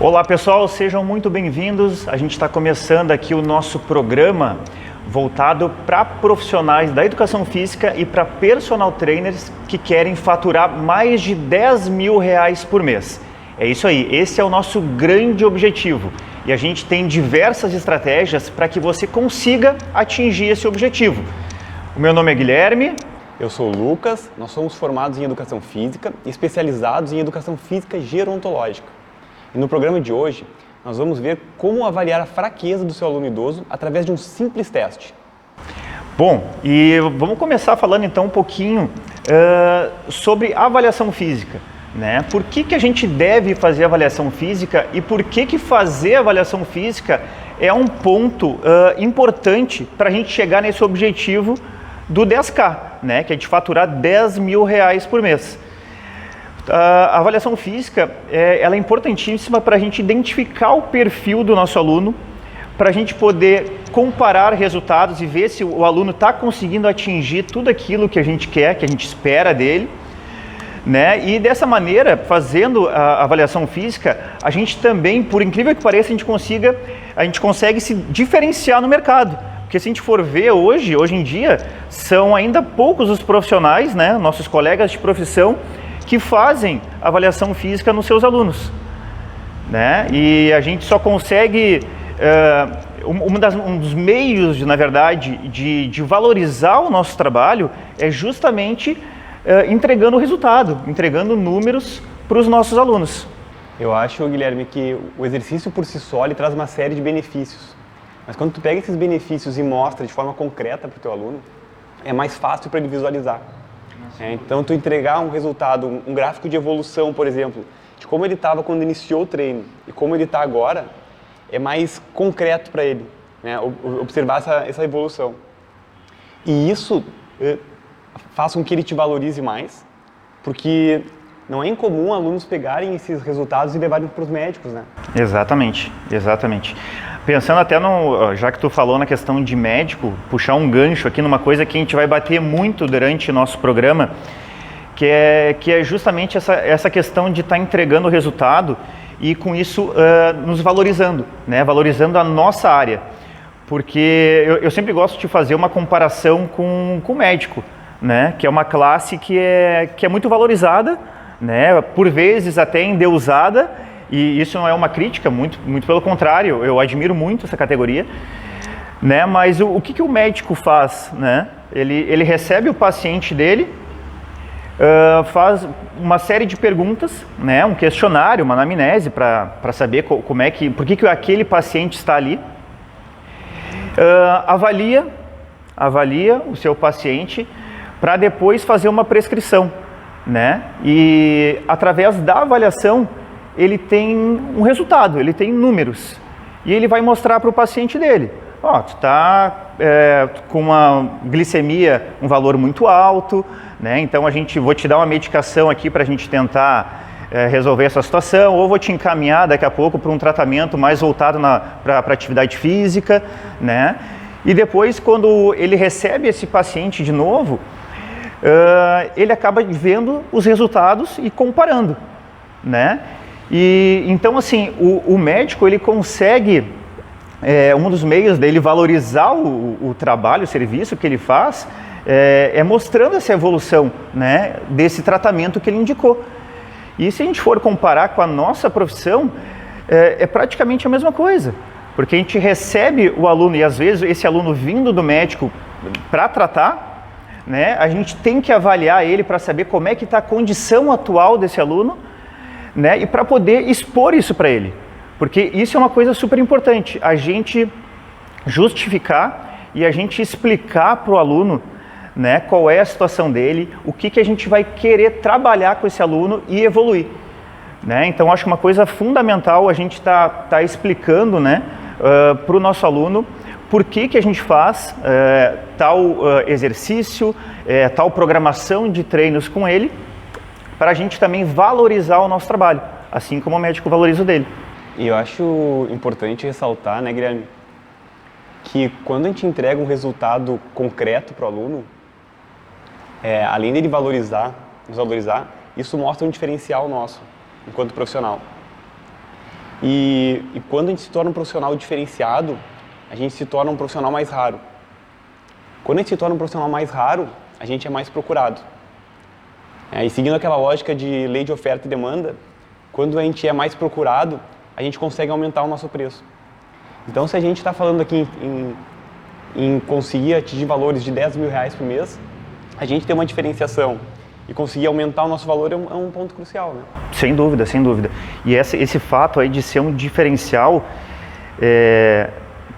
Olá pessoal, sejam muito bem-vindos. A gente está começando aqui o nosso programa voltado para profissionais da educação física e para personal trainers que querem faturar mais de R$10.000 por mês. É isso aí, esse é o nosso grande objetivo e a gente tem diversas estratégias para que você consiga atingir esse objetivo. O meu nome é Guilherme. Eu sou o Lucas, nós somos formados em Educação Física e especializados em Educação Física Gerontológica. E no programa de hoje, nós vamos ver como avaliar a fraqueza do seu aluno idoso através de um simples teste. Bom, e vamos começar falando então um pouquinho sobre avaliação física, né? Por que a gente deve fazer avaliação física e por que fazer avaliação física é um ponto importante para a gente chegar nesse objetivo do 10K, né? Que é de faturar R$10.000 por mês. A avaliação física ela é importantíssima para a gente identificar o perfil do nosso aluno, para a gente poder comparar resultados e ver se o aluno está conseguindo atingir tudo aquilo que a gente quer, que a gente espera dele, né? E dessa maneira, fazendo a avaliação física, a gente também, por incrível que pareça, a gente consegue se diferenciar no mercado. Porque se a gente for ver hoje em dia, são ainda poucos os profissionais, né, nossos colegas de profissão, que fazem avaliação física nos seus alunos, né? E a gente só consegue, um dos meios, na verdade, de valorizar o nosso trabalho é justamente entregando resultado, entregando números para os nossos alunos. Eu acho, Guilherme, que o exercício por si só ele traz uma série de benefícios. Mas quando tu pega esses benefícios e mostra de forma concreta para o teu aluno, é mais fácil para ele visualizar. Então, tu entregar um resultado, um gráfico de evolução, por exemplo, de como ele estava quando iniciou o treino e como ele está agora, é mais concreto para ele, né? Observar essa evolução. E isso faz com que ele te valorize mais, porque não é incomum alunos pegarem esses resultados e levarem para os médicos, né? Exatamente, exatamente. Pensando até já que tu falou na questão de médico, puxar um gancho aqui numa coisa que a gente vai bater muito durante o nosso programa, que é justamente essa questão de estar entregando o resultado e com isso nos valorizando, né? Valorizando a nossa área. Porque eu sempre gosto de fazer uma comparação com o médico, né? Que é uma classe que é muito valorizada, né? Por vezes até endeusada. E isso não é uma crítica, muito pelo contrário, eu admiro muito essa categoria, né? Mas o que o médico faz, né? Ele recebe o paciente dele, faz uma série de perguntas, né? Um questionário, uma anamnese para saber por que aquele paciente está ali, avalia o seu paciente para depois fazer uma prescrição, né? E através da avaliação ele tem um resultado, ele tem números e ele vai mostrar para o paciente dele, tu está com uma glicemia, um valor muito alto, né? Então vou te dar uma medicação aqui para a gente tentar resolver essa situação, ou vou te encaminhar daqui a pouco para um tratamento mais voltado para atividade física, né? E depois, quando ele recebe esse paciente de novo, ele acaba vendo os resultados e comparando, né? E então, assim, o médico ele consegue, um dos meios dele valorizar o trabalho, o serviço que ele faz, mostrando essa evolução, né, desse tratamento que ele indicou. E se a gente for comparar com a nossa profissão, é praticamente a mesma coisa, porque a gente recebe o aluno e às vezes esse aluno vindo do médico para tratar, né, a gente tem que avaliar ele para saber como é que está a condição atual desse aluno, né? E para poder expor isso para ele, porque isso é uma coisa super importante, a gente justificar e a gente explicar para o aluno, né, qual é a situação dele, o que a gente vai querer trabalhar com esse aluno e evoluir, né? Então acho uma coisa fundamental a gente tá explicando, né, para o nosso aluno por que a gente faz tal exercício, tal programação de treinos com ele, para a gente também valorizar o nosso trabalho, assim como o médico valoriza o dele. E eu acho importante ressaltar, né, Guilherme, que quando a gente entrega um resultado concreto para o aluno, além dele nos valorizar, isso mostra um diferencial nosso, enquanto profissional. E quando a gente se torna um profissional diferenciado, a gente se torna um profissional mais raro. Quando a gente se torna um profissional mais raro, a gente é mais procurado. E seguindo aquela lógica de lei de oferta e demanda, quando a gente é mais procurado, a gente consegue aumentar o nosso preço. Então, se a gente está falando aqui em conseguir atingir valores de R$10 mil por mês, a gente ter uma diferenciação e conseguir aumentar o nosso valor é um ponto crucial, né? Sem dúvida, sem dúvida. E esse fato aí de ser um diferencial,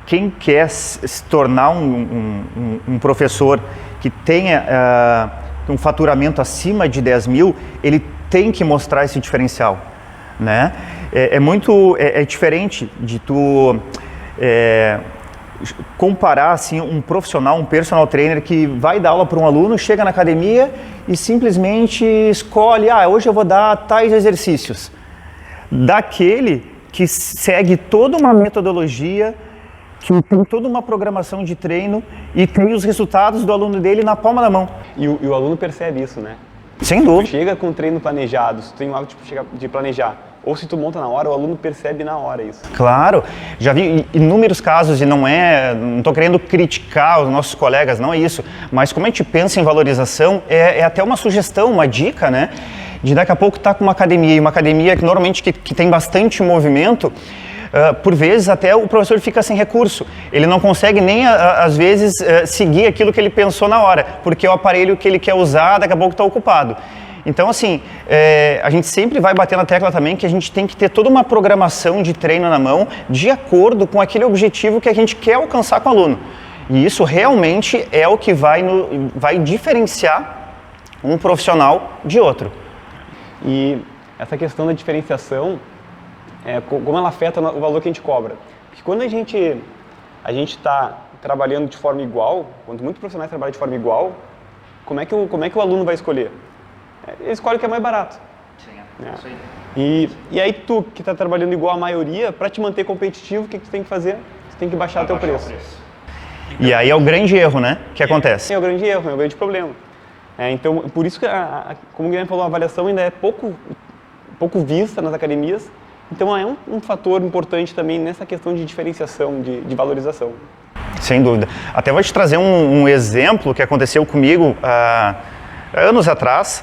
quem quer se tornar um professor que tenha um faturamento acima de 10 mil, ele tem que mostrar esse diferencial, né? É diferente de tu comparar assim um profissional, um personal trainer que vai dar aula para um aluno, chega na academia e simplesmente escolhe, hoje eu vou dar tais exercícios. Daquele que segue toda uma metodologia, que tem toda uma programação de treino e tem os resultados do aluno dele na palma da mão. E o aluno percebe isso, né? Sem dúvida. Tu chega com um treino planejado, se tu tem o hábito de planejar, ou se tu monta na hora, o aluno percebe na hora isso. Claro, já vi inúmeros casos e não estou querendo criticar os nossos colegas, não é isso, mas como a gente pensa em valorização, é até uma sugestão, uma dica, né? De daqui a pouco estar com uma academia, e uma academia que normalmente que tem bastante movimento, por vezes até o professor fica sem recurso, ele não consegue nem às vezes seguir aquilo que ele pensou na hora, porque o aparelho que ele quer usar daqui a pouco está ocupado. Então assim, a gente sempre vai bater na tecla também que a gente tem que ter toda uma programação de treino na mão de acordo com aquele objetivo que a gente quer alcançar com o aluno. E isso realmente é o que vai diferenciar um profissional de outro. E essa questão da diferenciação, como ela afeta o valor que a gente cobra. Porque quando a gente está trabalhando de forma igual, quando muitos profissionais trabalham de forma igual, como é que o aluno vai escolher? Ele escolhe o que é mais barato. Sim, isso aí. E aí tu, que está trabalhando igual a maioria, para te manter competitivo, o que tu tem que fazer? Você tem que baixar teu preço. E aí é o grande erro, né, que acontece. É o grande erro, é o grande problema. Então, por isso que, como o Guilherme falou, a avaliação ainda é pouco vista nas academias. Então, é um fator importante também nessa questão de diferenciação, de valorização. Sem dúvida. Até vou te trazer um exemplo que aconteceu comigo anos atrás.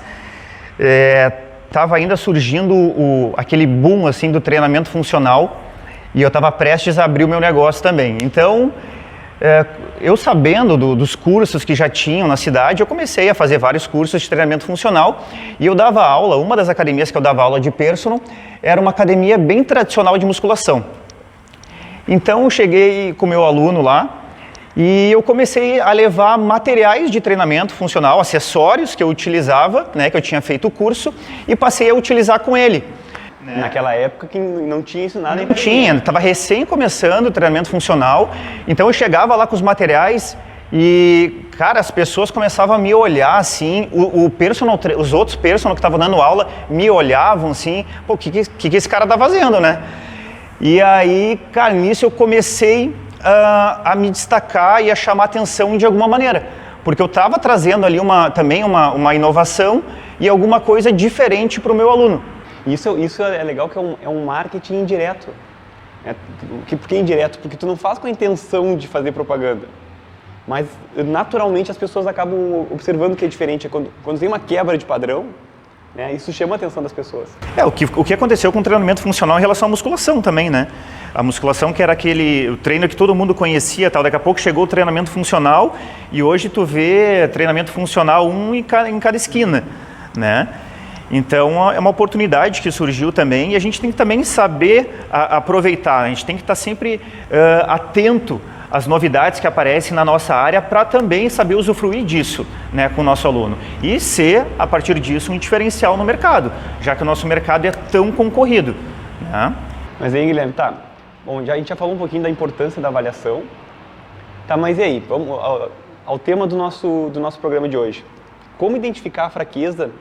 Estava ainda surgindo aquele boom assim, do treinamento funcional e eu estava prestes a abrir o meu negócio também. Então, eu sabendo dos cursos que já tinham na cidade, eu comecei a fazer vários cursos de treinamento funcional e eu dava aula, uma das academias que eu dava aula de personal, era uma academia bem tradicional de musculação. Então eu cheguei com o meu aluno lá e eu comecei a levar materiais de treinamento funcional, acessórios que eu utilizava, né, que eu tinha feito o curso e passei a utilizar com ele. Naquela época que não tinha isso nada. Não tinha, estava recém começando o treinamento funcional, então eu chegava lá com os materiais e, cara, as pessoas começavam a me olhar assim, os outros personal que estavam dando aula me olhavam assim, pô, o que esse cara tá fazendo, né? E aí, cara, nisso eu comecei a me destacar e a chamar atenção de alguma maneira, porque eu estava trazendo ali também uma inovação e alguma coisa diferente para o meu aluno. Isso é legal, que é um marketing indireto. Por que indireto? Porque tu não faz com a intenção de fazer propaganda. Mas, naturalmente, as pessoas acabam observando que é diferente. Quando tem uma quebra de padrão, né, isso chama a atenção das pessoas. O que aconteceu com o treinamento funcional em relação à musculação também, né? A musculação que era o treino que todo mundo conhecia, tal. Daqui a pouco chegou o treinamento funcional e hoje tu vê treinamento funcional em cada esquina, né? Então, é uma oportunidade que surgiu também e a gente tem que também saber aproveitar, a gente tem que estar sempre atento às novidades que aparecem na nossa área para também saber usufruir disso, né, com o nosso aluno e ser, a partir disso, um diferencial no mercado, já que o nosso mercado é tão concorrido, né? Mas aí, Guilherme, bom, a gente já falou um pouquinho da importância da avaliação, mas e aí, vamos ao tema do nosso programa de hoje. Como identificar a fraqueza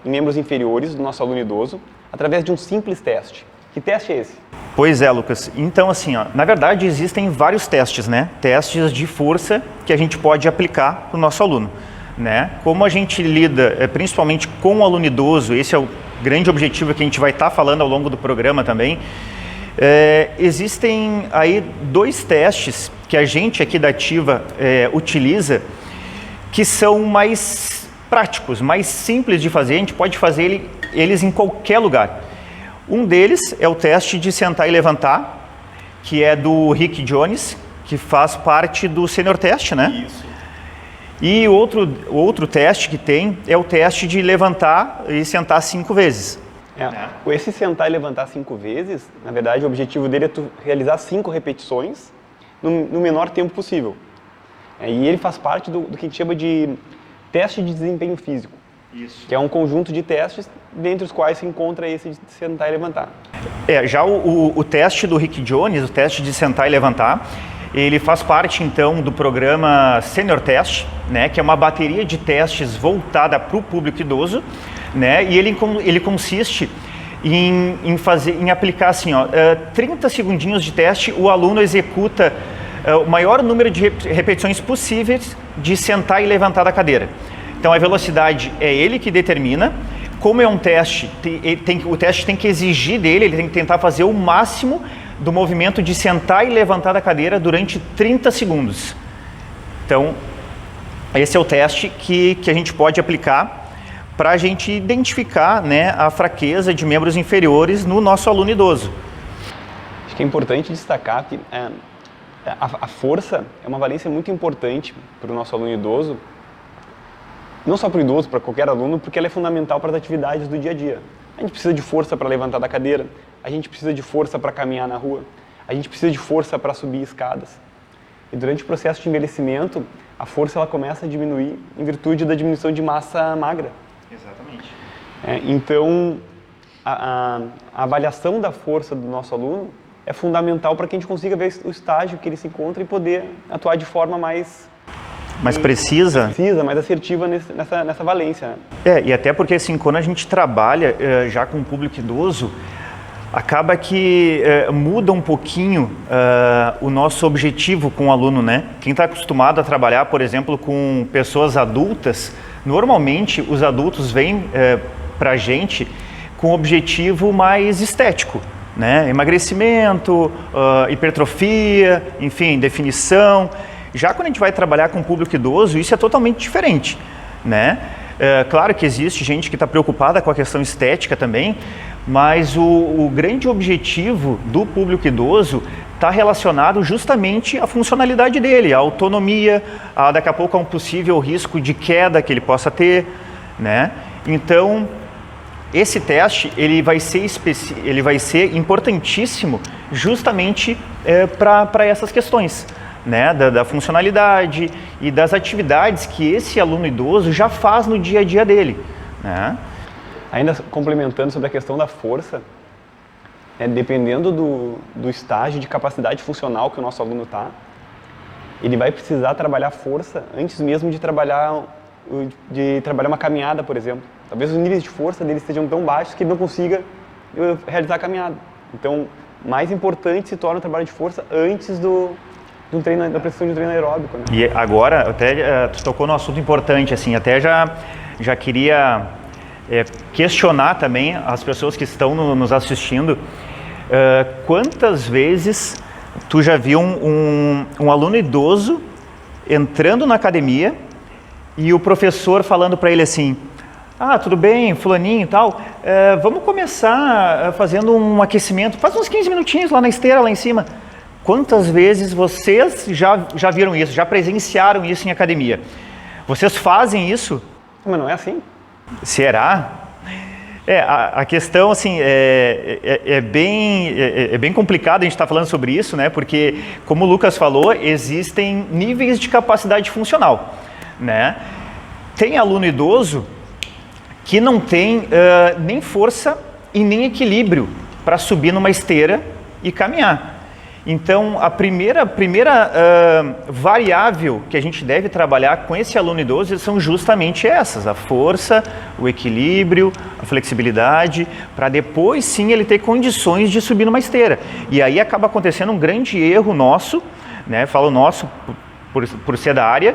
em membros inferiores do nosso aluno idoso através de um simples teste? Que teste é esse? Pois é, Lucas. Então, assim, na verdade existem vários testes, né? Testes de força que a gente pode aplicar para o nosso aluno, né? Como a gente lida principalmente com o aluno idoso, esse é o grande objetivo que a gente vai estar falando ao longo do programa também, Existem aí 2 testes que a gente aqui da Ativa utiliza, que são mais práticos, mais simples de fazer. A gente pode fazer eles em qualquer lugar. Um deles é o teste de sentar e levantar, que é do Rick Jones, que faz parte do Senior Test, né? Isso. E outro teste que tem é o teste de levantar e sentar 5 vezes. Esse sentar e levantar 5 vezes, na verdade, o objetivo dele é tu realizar 5 repetições no menor tempo possível. E ele faz parte do que a gente chama de teste de desempenho físico. Isso. Que é um conjunto de testes, dentre os quais se encontra esse de sentar e levantar. Já o teste do Rick Jones, o teste de sentar e levantar, ele faz parte então do programa Senior Test, né, que é uma bateria de testes voltada para o público idoso, né, e ele consiste em aplicar assim, 30 segundinhos de teste, o aluno executa o maior número de repetições possíveis de sentar e levantar da cadeira. Então a velocidade é ele que determina. Como é um teste, o teste tem que exigir dele, ele tem que tentar fazer o máximo do movimento de sentar e levantar da cadeira durante 30 segundos. Então, esse é o teste que a gente pode aplicar para a gente identificar, né, a fraqueza de membros inferiores no nosso aluno idoso. Acho que é importante destacar que a força é uma valência muito importante para o nosso aluno idoso, não só para o idoso, para qualquer aluno, porque ela é fundamental para as atividades do dia a dia. A gente precisa de força para levantar da cadeira, a gente precisa de força para caminhar na rua, a gente precisa de força para subir escadas. E durante o processo de envelhecimento, a força ela começa a diminuir em virtude da diminuição de massa magra. Exatamente. Então, a avaliação da força do nosso aluno é fundamental para que a gente consiga ver o estágio que ele se encontra e poder atuar de forma mais precisa, mais assertiva nessa valência. Né? E até porque assim, quando a gente trabalha já com o público idoso, acaba que muda um pouquinho o nosso objetivo com o aluno, né? Quem está acostumado a trabalhar, por exemplo, com pessoas adultas, normalmente os adultos vêm para a gente com um objetivo mais estético, né? Emagrecimento, hipertrofia, enfim, definição. Já quando a gente vai trabalhar com o público idoso, isso é totalmente diferente, né? Claro que existe gente que está preocupada com a questão estética também, mas o grande objetivo do público idoso está relacionado justamente à funcionalidade dele, à autonomia, daqui a pouco a um possível risco de queda que ele possa ter, né? Então, esse teste ele vai ser importantíssimo justamente para essas questões, né, da funcionalidade e das atividades que esse aluno idoso já faz no dia a dia dele, né? Ainda complementando sobre a questão da força, dependendo do estágio de capacidade funcional que o nosso aluno está, ele vai precisar trabalhar força antes mesmo de trabalhar uma caminhada, por exemplo. Talvez os níveis de força dele estejam tão baixos que ele não consiga realizar a caminhada. Então, mais importante se torna o trabalho de força antes da pressão de um treino aeróbico, né? E agora, até tu tocou num assunto importante, assim, até já queria questionar também as pessoas que estão nos assistindo, quantas vezes tu já viu um aluno idoso entrando na academia e o professor falando para ele assim: tudo bem, fulaninho e tal, vamos começar fazendo um aquecimento, faz uns 15 minutinhos lá na esteira, lá em cima. Quantas vezes vocês já viram isso, já presenciaram isso em academia? Vocês fazem isso? Mas não é assim. Será? A questão assim, é bem complicado a gente estar falando sobre isso, né? Porque, como o Lucas falou, existem níveis de capacidade funcional, né? Tem aluno idoso que não tem nem força e nem equilíbrio para subir numa esteira e caminhar. Então, a primeira variável que a gente deve trabalhar com esse aluno idoso são justamente essas: a força, o equilíbrio, a flexibilidade, para depois sim ele ter condições de subir numa esteira. E aí acaba acontecendo um grande erro nosso, né? Falo nosso por ser da área,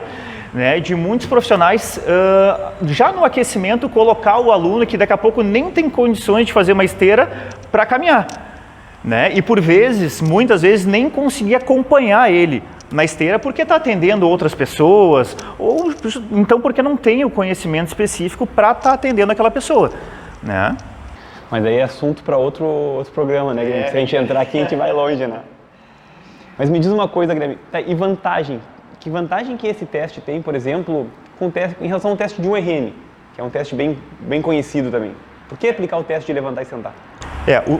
né, de muitos profissionais já no aquecimento colocar o aluno que daqui a pouco nem tem condições de fazer uma esteira para caminhar. né? E por vezes, muitas vezes, nem conseguir acompanhar ele na esteira porque está atendendo outras pessoas, ou então porque não tem o conhecimento específico para estar atendendo aquela pessoa, né? Mas aí é assunto para outro programa, né, Guilherme? Se a gente entrar aqui, a gente vai longe, né? Mas me diz uma coisa, Guilherme, tá, e vantagem? Que vantagem que esse teste tem, por exemplo, em relação ao teste de 1RM, que é um teste bem conhecido também? Por que aplicar o teste de levantar e sentar?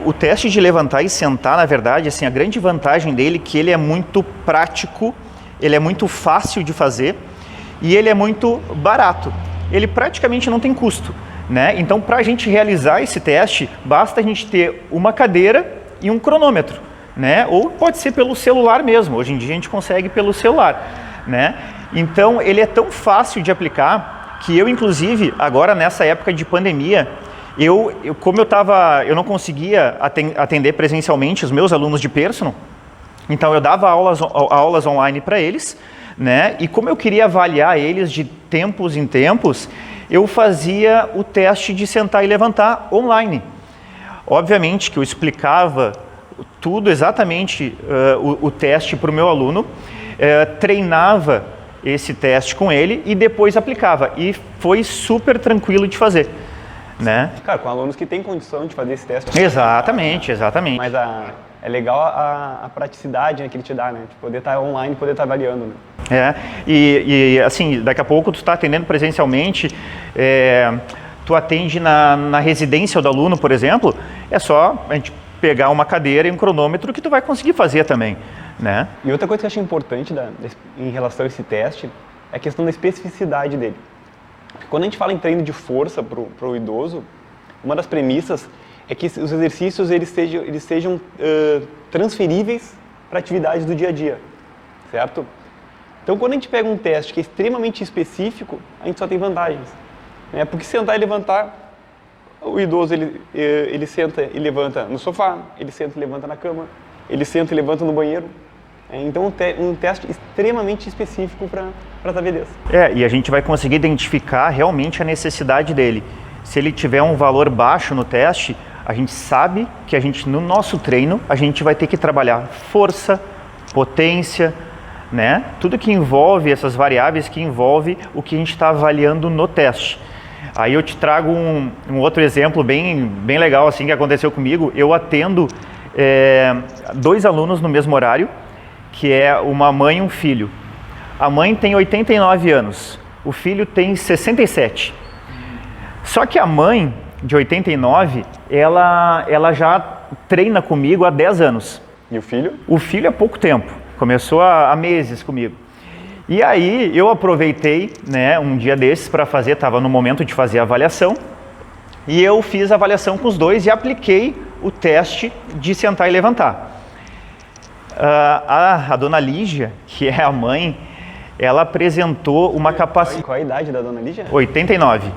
O teste de levantar e sentar, na verdade, assim, a grande vantagem dele é que ele é muito prático, ele é muito fácil de fazer e ele é muito barato. Ele praticamente não tem custo, né? Então, para a gente realizar esse teste, basta a gente ter uma cadeira e um cronômetro, né? Ou pode ser pelo celular mesmo. Hoje em dia a gente consegue pelo celular, né? Então, ele é tão fácil de aplicar que eu, inclusive, agora nessa época de pandemia, como eu não conseguia atender presencialmente os meus alunos de personal, então eu dava aulas online para eles, né? E como eu queria avaliar eles de tempos em tempos, eu fazia o teste de sentar e levantar online. Obviamente que eu explicava tudo exatamente o teste para o meu aluno, treinava esse teste com ele e depois aplicava. E foi super tranquilo de fazer, né? Cara, com alunos que têm condição de fazer esse teste. Exatamente. Mas é legal a praticidade, né, que ele te dá, né? De poder estar online, poder estar avaliando, né? E assim, daqui a pouco tu está atendendo presencialmente, tu atende na residência do aluno, por exemplo, é só a gente pegar uma cadeira e um cronômetro que tu vai conseguir fazer também, né? E outra coisa que eu acho importante em relação a esse teste é a questão da especificidade dele. Quando a gente fala em treino de força para o idoso, uma das premissas é que os exercícios eles sejam transferíveis para atividades do dia a dia, certo? Então, quando a gente pega um teste que é extremamente específico, a gente só tem vantagens, né? Porque sentar e levantar, o idoso ele senta e levanta no sofá, ele senta e levanta na cama, ele senta e levanta no banheiro. Então, um teste extremamente específico para TVDs. E a gente vai conseguir identificar realmente a necessidade dele. Se ele tiver um valor baixo no teste, a gente sabe que no nosso treino, a gente vai ter que trabalhar força, potência, né? Tudo que envolve essas variáveis que envolve o que a gente está avaliando no teste. Aí eu te trago um outro exemplo bem legal assim, que aconteceu comigo. Eu atendo 2 alunos no mesmo horário, que é uma mãe e um filho. A mãe tem 89 anos, o filho tem 67. Só que a mãe, de 89, ela já treina comigo há 10 anos. E o filho? O filho há pouco tempo, começou há meses comigo. E aí eu aproveitei, né, um dia desses para estava no momento de fazer a avaliação, e eu fiz a avaliação com os dois e apliquei o teste de sentar e levantar. A dona Lígia, que é a mãe, ela apresentou uma capacidade... Qual a idade da dona Lígia? 89.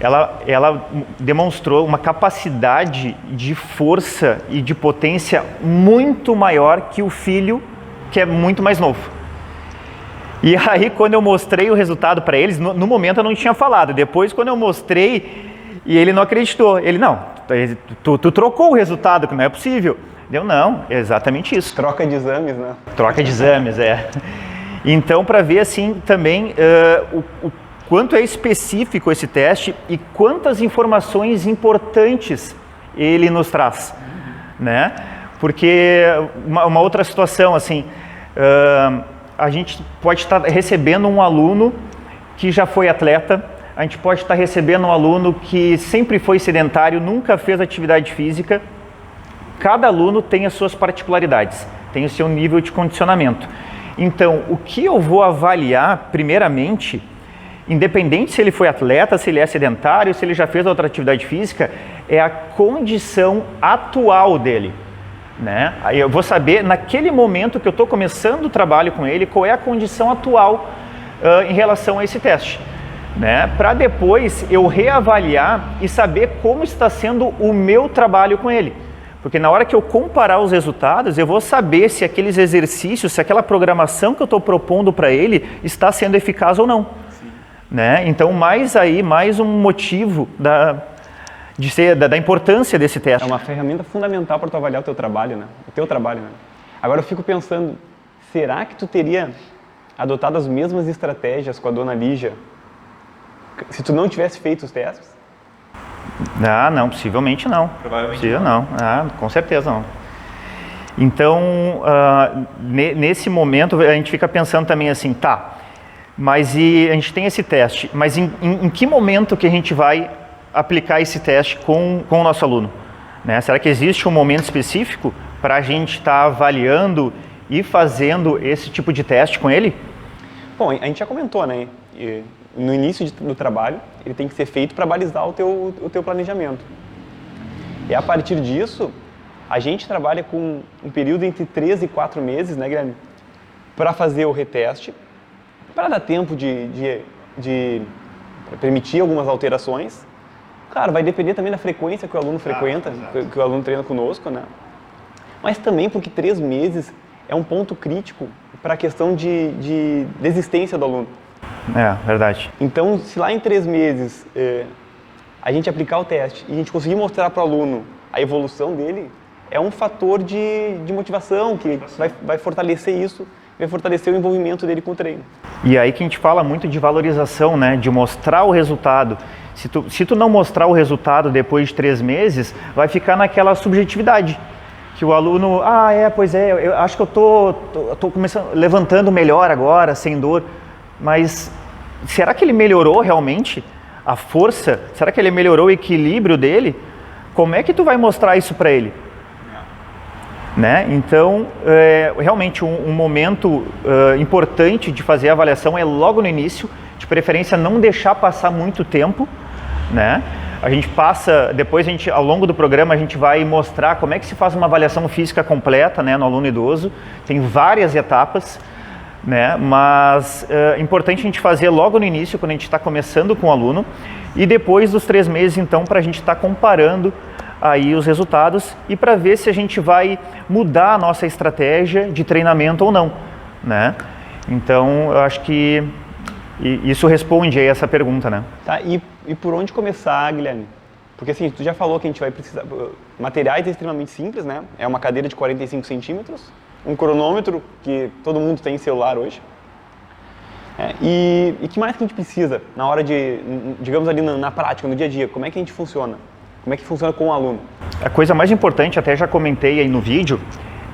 Ela demonstrou uma capacidade de força e de potência muito maior que o filho, que é muito mais novo. E aí, quando eu mostrei o resultado para eles, no momento eu não tinha falado. Depois, quando eu mostrei, e ele não acreditou. Ele, não, tu trocou o resultado, que não é possível. Eu, não, é exatamente isso. Troca de exames, né? Troca de exames, Então, para ver assim também o quanto é específico esse teste e quantas informações importantes ele nos traz, né? Porque uma outra situação, assim, a gente pode estar recebendo um aluno que já foi atleta, a gente pode estar recebendo um aluno que sempre foi sedentário, nunca fez atividade física. Cada aluno tem as suas particularidades, tem o seu nível de condicionamento. Então, o que eu vou avaliar, primeiramente, independente se ele foi atleta, se ele é sedentário, se ele já fez outra atividade física, é a condição atual dele, né? Aí eu vou saber, naquele momento que eu estou começando o trabalho com ele, qual é a condição atual em relação a esse teste, né? Para depois eu reavaliar e saber como está sendo o meu trabalho com ele. Porque na hora que eu comparar os resultados, eu vou saber se aqueles exercícios, se aquela programação que eu estou propondo para ele está sendo eficaz ou não. Né? Então, mais um motivo da importância desse teste. É uma ferramenta fundamental para tu avaliar o teu trabalho, né? O teu trabalho, né? Agora eu fico pensando, será que tu teria adotado as mesmas estratégias com a dona Lígia se tu não tivesse feito os testes? Ah, não, possivelmente não. Provavelmente não. Ah, com certeza não. Então, nesse momento, a gente fica pensando também assim, tá, mas a gente tem esse teste, mas em que momento que a gente vai aplicar esse teste com o nosso aluno? Né? Será que existe um momento específico para a gente estar avaliando e fazendo esse tipo de teste com ele? Bom, a gente já comentou, né? No início do trabalho, ele tem que ser feito para balizar o teu planejamento. E a partir disso, a gente trabalha com um período entre 3 e 4 meses, né, Guilherme? Para fazer o reteste, para dar tempo de permitir algumas alterações. Claro, vai depender também da frequência que o aluno frequenta, que o aluno treina conosco, né? Mas também porque 3 meses é um ponto crítico para a questão de desistência do aluno. É, verdade. Então, se lá em 3 meses a gente aplicar o teste e a gente conseguir mostrar para o aluno a evolução dele, é um fator de motivação que vai fortalecer isso, vai fortalecer o envolvimento dele com o treino. E aí que a gente fala muito de valorização, né? De mostrar o resultado. Se tu não mostrar o resultado depois de 3 meses, vai ficar naquela subjetividade. Que o aluno, eu acho que eu tô começando, levantando melhor agora, sem dor. Mas será que ele melhorou realmente a força? Será que ele melhorou o equilíbrio dele? Como é que tu vai mostrar isso para ele? Né? Então, realmente um momento importante de fazer a avaliação é logo no início, de preferência não deixar passar muito tempo, né? A gente passa, depois ao longo do programa a gente vai mostrar como é que se faz uma avaliação física completa, né, no aluno idoso. Tem várias etapas, né? Mas é importante a gente fazer logo no início, quando a gente está começando com o aluno, e depois dos 3 meses, então, para a gente estar comparando aí os resultados e para ver se a gente vai mudar a nossa estratégia de treinamento ou não, né? Então, eu acho que isso responde aí essa pergunta, né? Tá, e por onde começar, Guilherme? Porque assim, tu já falou que a gente vai precisar... Materiais extremamente simples, né? É uma cadeira de 45 centímetros, um cronômetro, que todo mundo tem em celular hoje. E que mais que a gente precisa na hora de, digamos ali na prática, no dia a dia? Como é que a gente funciona? Como é que funciona com o aluno? A coisa mais importante, até já comentei aí no vídeo,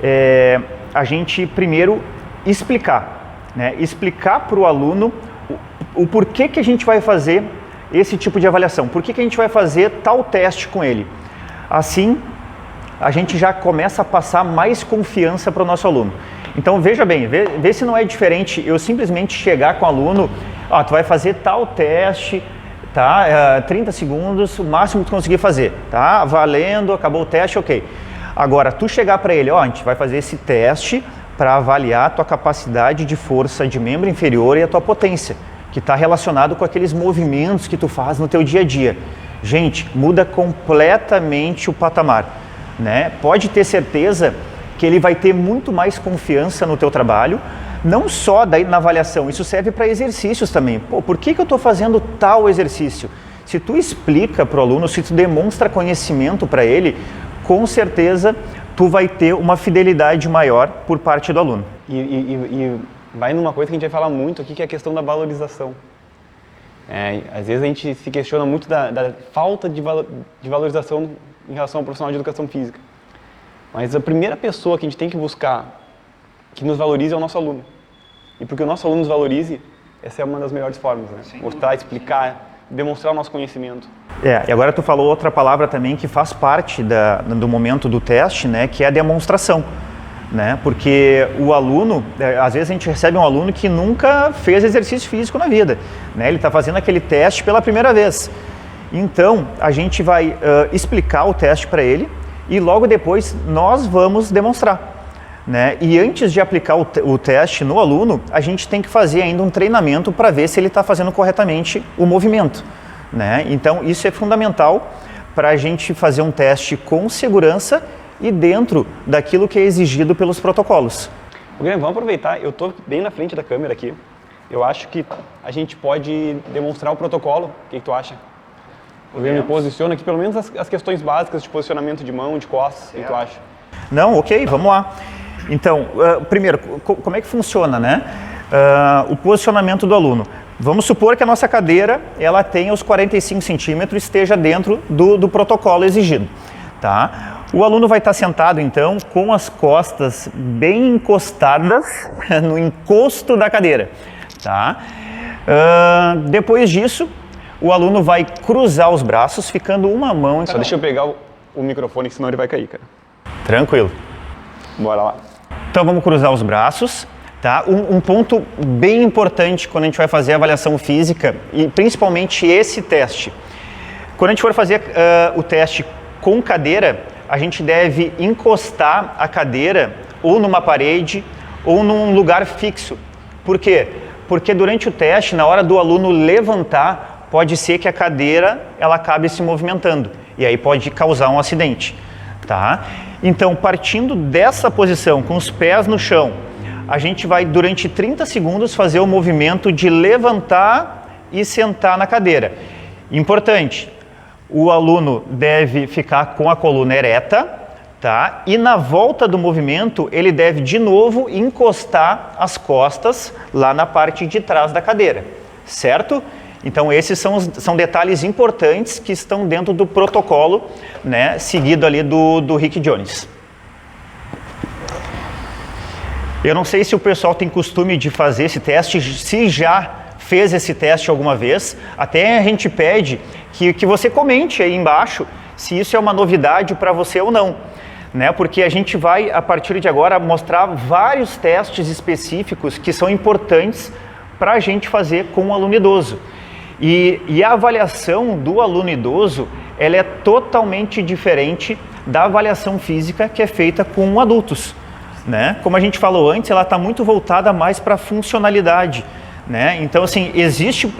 é a gente primeiro explicar, né? Explicar para o aluno o porquê que a gente vai fazer esse tipo de avaliação, por que a gente vai fazer tal teste com ele. Assim, a gente já começa a passar mais confiança para o nosso aluno. Então, veja bem, vê se não é diferente eu simplesmente chegar com o aluno, tu vai fazer tal teste, tá? 30 segundos, o máximo que tu conseguir fazer, tá? Valendo, acabou o teste, ok. Agora, tu chegar para ele, a gente vai fazer esse teste para avaliar a tua capacidade de força de membro inferior e a tua potência, que está relacionado com aqueles movimentos que tu faz no teu dia a dia. Gente, muda completamente o patamar, né? Pode ter certeza que ele vai ter muito mais confiança no teu trabalho, não só daí na avaliação, isso serve para exercícios também. Por que eu estou fazendo tal exercício? Se tu explica para o aluno, se tu demonstra conhecimento para ele, com certeza tu vai ter uma fidelidade maior por parte do aluno. E vai numa coisa que a gente vai falar muito aqui, que é a questão da valorização. Às vezes a gente se questiona muito da falta de valorização em relação ao profissional de educação física. Mas a primeira pessoa que a gente tem que buscar que nos valorize é o nosso aluno. E porque o nosso aluno nos valorize, essa é uma das melhores formas, né? Mostrar, explicar, demonstrar o nosso conhecimento. E agora tu falou outra palavra também que faz parte do momento do teste, né? Que é a demonstração. Né? Porque o aluno, às vezes a gente recebe um aluno que nunca fez exercício físico na vida, né? Ele está fazendo aquele teste pela primeira vez. Então, a gente vai explicar o teste para ele e logo depois nós vamos demonstrar. Né? E antes de aplicar o teste no aluno, a gente tem que fazer ainda um treinamento para ver se ele está fazendo corretamente o movimento. Né? Então, isso é fundamental para a gente fazer um teste com segurança e dentro daquilo que é exigido pelos protocolos. Guilherme, vamos aproveitar, eu estou bem na frente da câmera aqui, eu acho que a gente pode demonstrar o protocolo, o que tu acha? Eu me posiciono aqui, pelo menos as questões básicas de posicionamento de mão, de costas, o que tu acha? Não, ok, vamos lá. Então, primeiro, como é que funciona, né? O posicionamento do aluno. Vamos supor que a nossa cadeira, ela tenha os 45 centímetros, esteja dentro do protocolo exigido, tá? O aluno vai estar sentado, então, com as costas bem encostadas no encosto da cadeira, tá? Depois disso, o aluno vai cruzar os braços, ficando uma mão em Só deixa eu pegar o microfone, senão ele vai cair, cara. Tranquilo. Bora lá. Então vamos cruzar os braços, tá? Um ponto bem importante quando a gente vai fazer a avaliação física, e principalmente esse teste. Quando a gente for fazer o teste com cadeira, a gente deve encostar a cadeira ou numa parede ou num lugar fixo. Por quê? Porque durante o teste, na hora do aluno levantar, pode ser que a cadeira ela acabe se movimentando e aí pode causar um acidente, tá? Então, partindo dessa posição, com os pés no chão, a gente vai durante 30 segundos fazer o movimento de levantar e sentar na cadeira. Importante, o aluno deve ficar com a coluna ereta, tá? E na volta do movimento, ele deve de novo encostar as costas lá na parte de trás da cadeira, certo? Então esses são detalhes importantes que estão dentro do protocolo, né, seguido ali do Rick Jones. Eu não sei se o pessoal tem costume de fazer esse teste, se já fez esse teste alguma vez, até a gente pede que você comente aí embaixo se isso é uma novidade para você ou não, né? Porque a gente vai, a partir de agora, mostrar vários testes específicos que são importantes para a gente fazer com o aluno idoso. E a avaliação do aluno idoso, ela é totalmente diferente da avaliação física que é feita com adultos, né? Como a gente falou antes, ela está muito voltada mais para a funcionalidade, né? Então, assim, existe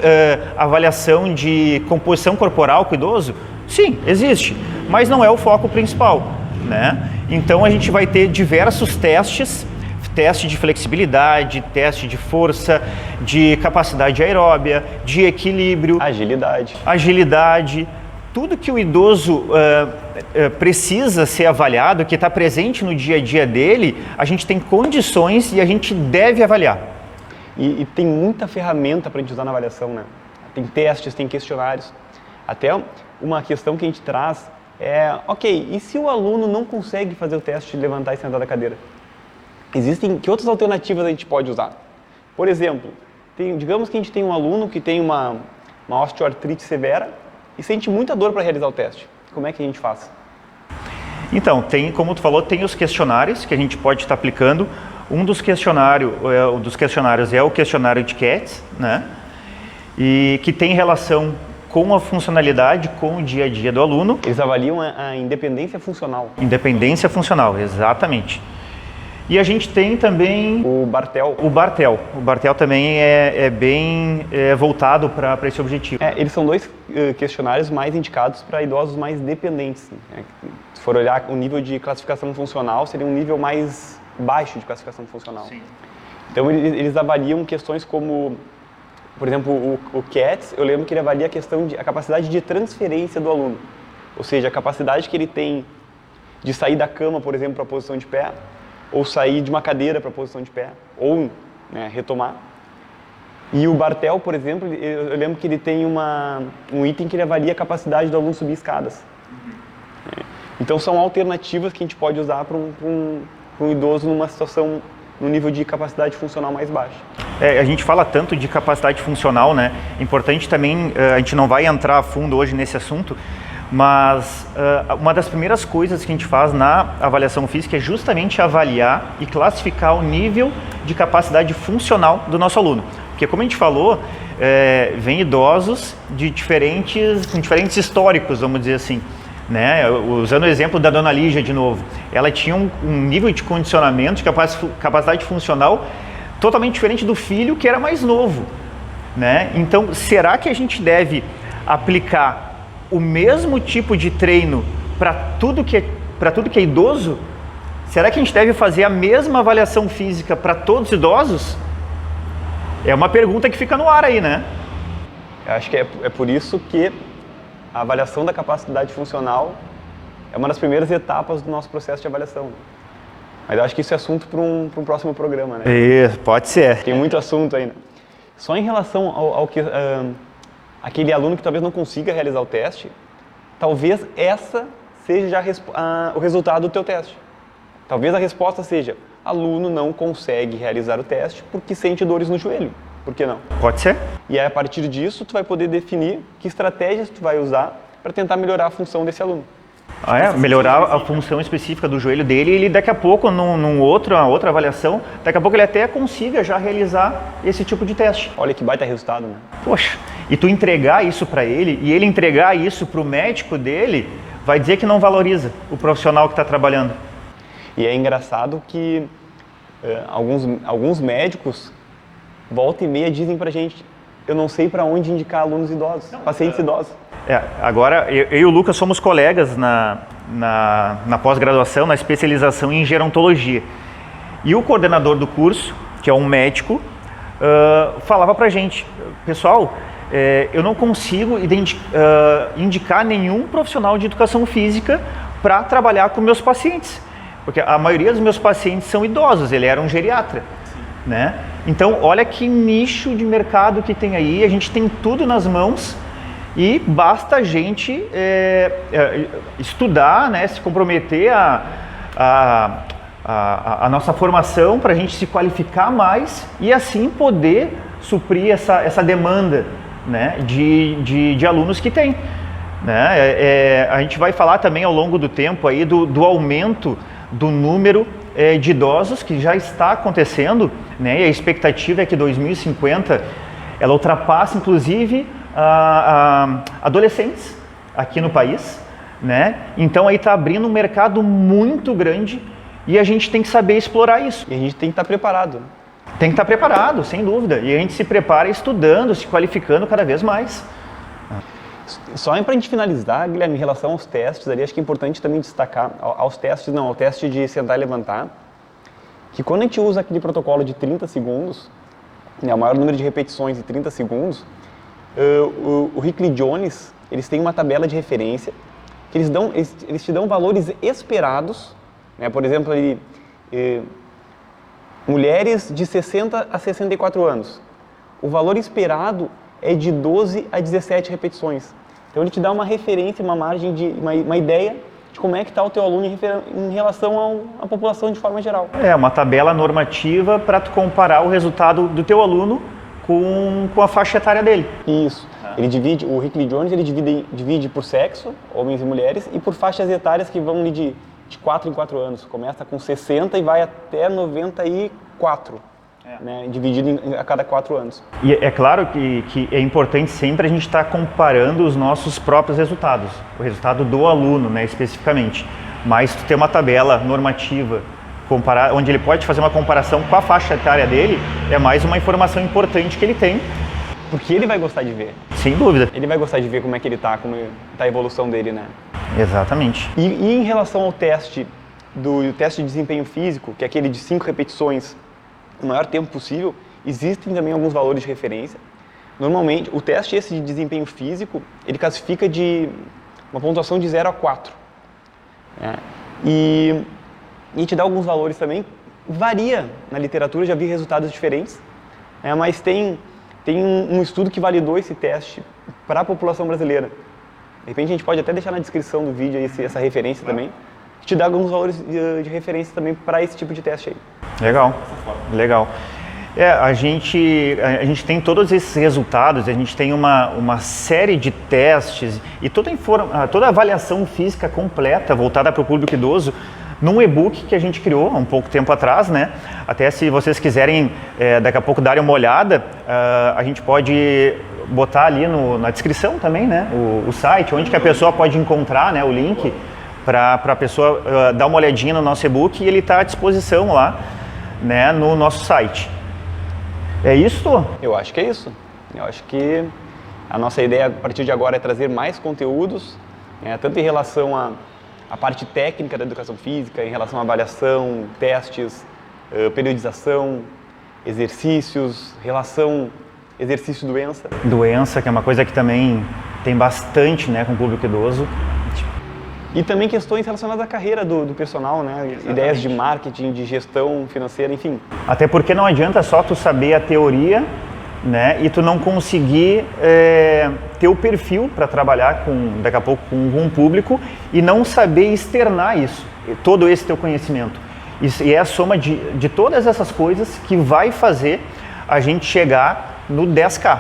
avaliação de composição corporal com o idoso? Sim, existe, mas não é o foco principal, né? Então, a gente vai ter diversos testes, teste de flexibilidade, teste de força, de capacidade aeróbia, de equilíbrio, agilidade, tudo que o idoso precisa ser avaliado, que está presente no dia a dia dele, a gente tem condições e a gente deve avaliar. E tem muita ferramenta para a gente usar na avaliação, né? Tem testes, tem questionários. Até uma questão que a gente traz é, ok, e se o aluno não consegue fazer o teste de levantar e sentar da cadeira? Que outras alternativas a gente pode usar? Por exemplo, digamos que a gente tem um aluno que tem uma osteoartrite severa e sente muita dor para realizar o teste. Como é que a gente faz? Então, como tu falou, tem os questionários que a gente pode estar aplicando. Um dos questionários é o questionário de CATS, né? E que tem relação com a funcionalidade, com o dia a dia do aluno. Eles avaliam a independência funcional. Independência funcional, exatamente. E a gente tem também o Bartel. O Bartel também é bem voltado para esse objetivo. Eles são dois questionários mais indicados para idosos mais dependentes. Né? Se for olhar o nível de classificação funcional, seria um nível mais baixo de classificação funcional. Sim. Então eles avaliam questões como, por exemplo, o CATS, eu lembro que ele avalia a capacidade de transferência do aluno. Ou seja, a capacidade que ele tem de sair da cama, por exemplo, para a posição de pé, ou sair de uma cadeira para a posição de pé, ou retomar. E o Bartel, por exemplo, eu lembro que ele tem um item que ele avalia a capacidade do aluno subir escadas. Então são alternativas que a gente pode usar para um idoso numa situação, no nível de capacidade funcional mais baixa. A gente fala tanto de capacidade funcional, né? Importante também, a gente não vai entrar a fundo hoje nesse assunto, mas uma das primeiras coisas que a gente faz na avaliação física é justamente avaliar e classificar o nível de capacidade funcional do nosso aluno. Porque, como a gente falou, vem idosos com diferentes históricos, vamos dizer assim, né? Usando o exemplo da dona Lígia de novo, ela tinha um nível de condicionamento, de capacidade funcional totalmente diferente do filho que era mais novo, né? Então, será que a gente deve aplicar o mesmo tipo de treino para tudo que é idoso? Será que a gente deve fazer a mesma avaliação física para todos os idosos? É uma pergunta que fica no ar aí, né? Eu acho que é por isso que a avaliação da capacidade funcional é uma das primeiras etapas do nosso processo de avaliação. Mas eu acho que isso é assunto para um próximo programa, né? Pode ser. Tem muito assunto ainda. Só em relação ao que aquele aluno que talvez não consiga realizar o teste, talvez essa seja já o resultado do teu teste. Talvez a resposta seja: aluno não consegue realizar o teste porque sente dores no joelho. Por que não? Pode ser. E aí, a partir disso, tu vai poder definir que estratégias tu vai usar para tentar melhorar a função desse aluno. Melhorar a função específica do joelho dele, e ele daqui a pouco, uma outra avaliação, daqui a pouco ele até consiga já realizar esse tipo de teste. Olha que baita resultado, né? Poxa, e tu entregar isso para ele, e ele entregar isso para o médico dele, vai dizer que não valoriza o profissional que está trabalhando. E é engraçado que alguns médicos, volta e meia, dizem pra gente: eu não sei para onde indicar alunos idosos, pacientes idosos. Agora, eu e o Lucas somos colegas na pós-graduação, na especialização em gerontologia. E o coordenador do curso, que é um médico, falava pra gente: pessoal, eu não consigo indicar nenhum profissional de educação física para trabalhar com meus pacientes. Porque a maioria dos meus pacientes são idosos, ele era um geriatra, né? Então, olha que nicho de mercado que tem aí, a gente tem tudo nas mãos e basta a gente estudar, né, se comprometer a nossa formação para a gente se qualificar mais e assim poder suprir essa demanda, né, de alunos que tem. Né? A gente vai falar também ao longo do tempo aí do aumento do número de idosos que já está acontecendo, né? E a expectativa é que 2050 ela ultrapasse inclusive adolescentes aqui no país, né? Então aí está abrindo um mercado muito grande e a gente tem que saber explorar isso. E a gente tem que estar preparado. Tem que estar preparado, sem dúvida. E a gente se prepara estudando, se qualificando cada vez mais. Só para a gente finalizar, Guilherme, em relação aos testes ali, acho que é importante também destacar ao teste de sentar e levantar, que quando a gente usa aquele protocolo de 30 segundos, né, o maior número de repetições em 30 segundos, o Hickley Jones, eles têm uma tabela de referência, que eles te dão valores esperados, né, por exemplo, mulheres de 60 a 64 anos, o valor esperado é de 12 a 17 repetições. Então ele te dá uma referência, uma margem, uma ideia de como é que está o teu aluno em relação à população de forma geral. Uma tabela normativa para tu comparar o resultado do teu aluno com a faixa etária dele. Isso. O Hickley Jones ele divide por sexo, homens e mulheres, e por faixas etárias que vão de 4 em 4 anos. Começa com 60 e vai até 94. Né, dividido a cada 4 anos. E é claro que é importante sempre a gente estar comparando os nossos próprios resultados, o resultado do aluno, né, especificamente. Mas tu ter uma tabela normativa, onde ele pode fazer uma comparação com a faixa etária dele, é mais uma informação importante que ele tem. Porque ele vai gostar de ver. Sem dúvida. Ele vai gostar de ver como é que ele está, como está a evolução dele, né? Exatamente. E em relação ao teste de desempenho físico, que é aquele de 5 repetições, o maior tempo possível, existem também alguns valores de referência. Normalmente, o teste esse de desempenho físico, ele classifica de uma pontuação de 0 a 4. Né? E te dá alguns valores também. Varia na literatura, já vi resultados diferentes, mas tem um estudo que validou esse teste para a população brasileira. De repente a gente pode até deixar na descrição do vídeo aí essa referência também. Te dá alguns valores de referência também para esse tipo de teste aí. Legal. A gente tem todos esses resultados, a gente tem uma série de testes e toda a avaliação física completa voltada para o público idoso num e-book que a gente criou há um pouco tempo atrás, né? Até se vocês quiserem daqui a pouco darem uma olhada, a gente pode botar ali na descrição também, né? O site, onde que a pessoa pode encontrar, né, o link para a pessoa dar uma olhadinha no nosso e-book, e ele está à disposição lá, né, no nosso site. É isso? Eu acho que é isso. Eu acho que a nossa ideia a partir de agora é trazer mais conteúdos, tanto em relação à parte técnica da educação física, em relação à avaliação, testes, periodização, exercícios, relação exercício-doença. Doença, que é uma coisa que também Tem bastante, né, com o público idoso. E também questões relacionadas à carreira do personal, né? Exatamente. Ideias de marketing, de gestão financeira, enfim. Até porque não adianta só tu saber a teoria, né, e tu não conseguir ter o perfil para trabalhar daqui a pouco com um público e não saber externar isso, todo esse teu conhecimento. E é a soma de todas essas coisas que vai fazer a gente chegar no 10K,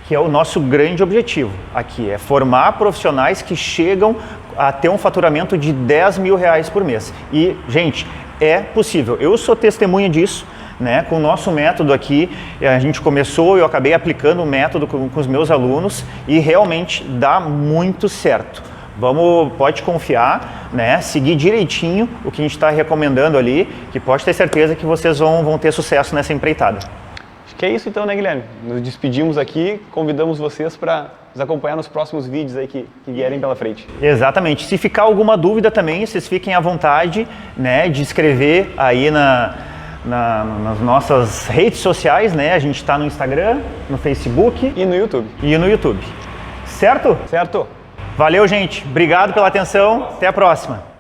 que é o nosso grande objetivo aqui, é formar profissionais que chegam a ter um faturamento de 10 mil reais por mês. E, gente, é possível. Eu sou testemunha disso, né? Com o nosso método aqui, a gente começou, eu acabei aplicando o método com os meus alunos e realmente dá muito certo. Pode confiar, né? Seguir direitinho o que a gente está recomendando ali, que pode ter certeza que vocês vão ter sucesso nessa empreitada. Acho que é isso então, né, Guilherme? Nos despedimos aqui, convidamos vocês para nos acompanhar nos próximos vídeos aí que vierem pela frente. Exatamente. Se ficar alguma dúvida também, vocês fiquem à vontade, né, de escrever aí nas nossas redes sociais, né? A gente está no Instagram, no Facebook e no YouTube. Certo? Certo. Valeu, gente. Obrigado pela atenção. Até a próxima.